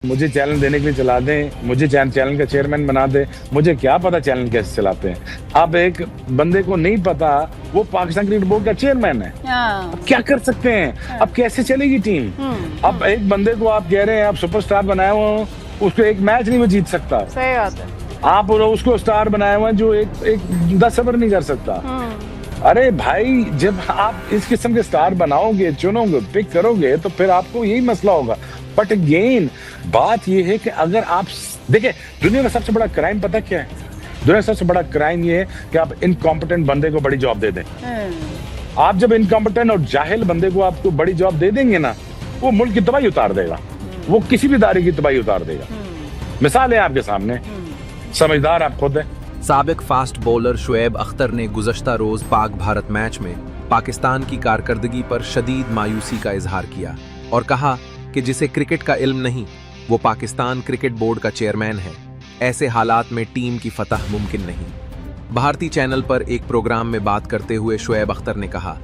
मुझे चैनल देने के लिए चला दें, मुझे चैनल का चेयरमैन बना दें, मुझे क्या पता चैनल कैसे चलाते हैं। अब एक बंदे को नहीं पता वो पाकिस्तान क्रिकेट बोर्ड का चेयरमैन है, अब क्या कर सकते हैं? अब कैसे चलेगी टीम? अब एक बंदे को आप कह रहे हैं आप सुपरस्टार बनाए हुए हो, उसको एक मैच नहीं वो जीत सकता। सही बात है। आप उसको स्टार बनाए हुए हैं जो एक 10 ओवर नहीं कर सकता। अरे भाई, जब आप इस किस्म के स्टार बनाओगे, चुनोगे, पिक करोगे, तो फिर आपको यही मसला होगा। बट अगेन बात यह है कि अगर आप देखिए, दुनिया का सबसे बड़ा क्राइम पता क्या है? दुनिया का सबसे बड़ा क्राइम ये है कि आप इनकॉम्पिटेंट बंदे को बड़ी जॉब दे दें। आप जब इनकॉम्पिटेंट और जाहिल बंदे को आपको बड़ी जॉब दे देंगे ना, वो मुल्क की तबाही उतार देगा, वो किसी भी इदारे की तबाही उतार देगा। मिसाल है आपके सामने, समझदार आप खुद हैं। साबिक फास्ट बॉलर शुएब अख्तर ने गुज़श्ता रोज पाक भारत मैच में पाकिस्तान की कारकर्दगी पर शदीद मायूसी का इजहार किया और कहा कि जिसे क्रिकेट का इल्म नहीं, वो पाकिस्तान क्रिकेट बोर्ड का चेयरमैन है। ऐसे हालात में टीम की फतह मुमकिन नहीं। भारतीय चैनल पर एक प्रोग्राम में बात करते हुए शुएब अख्तर ने कहा,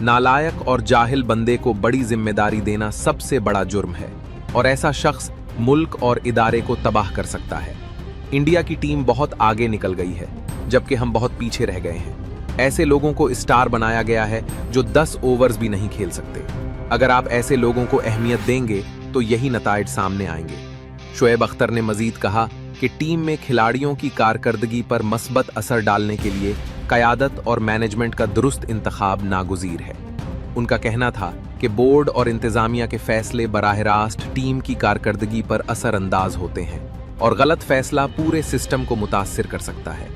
नालायक और जाहिल बंदे को बड़ी जिम्मेदारी देना सबसे बड़ा जुर्म है और ऐसा शख्स मुल्क और इदारे को तबाह कर सकता है। इंडिया की टीम बहुत आगे निकल गई है, जबकि हम बहुत पीछे रह गए हैं। ऐसे लोगों को स्टार बनाया गया है जो 10 ओवर्स भी नहीं खेल सकते। अगर आप ऐसे लोगों को अहमियत देंगे तो यही नताइज सामने आएंगे। शुएब अख्तर ने मजीद कहा कि टीम में खिलाड़ियों की कारकर्दगी पर मस्बत असर डालने के लिए क़यादत और मैनेजमेंट का दुरुस्त इंतखाब नागुज़ीर है। उनका कहना था कि बोर्ड और इंतज़ामिया के फैसले बराह रास्त टीम की कारकर्दगी पर असरअंदाज होते हैं और गलत फैसला पूरे सिस्टम को मुतासिर कर सकता है।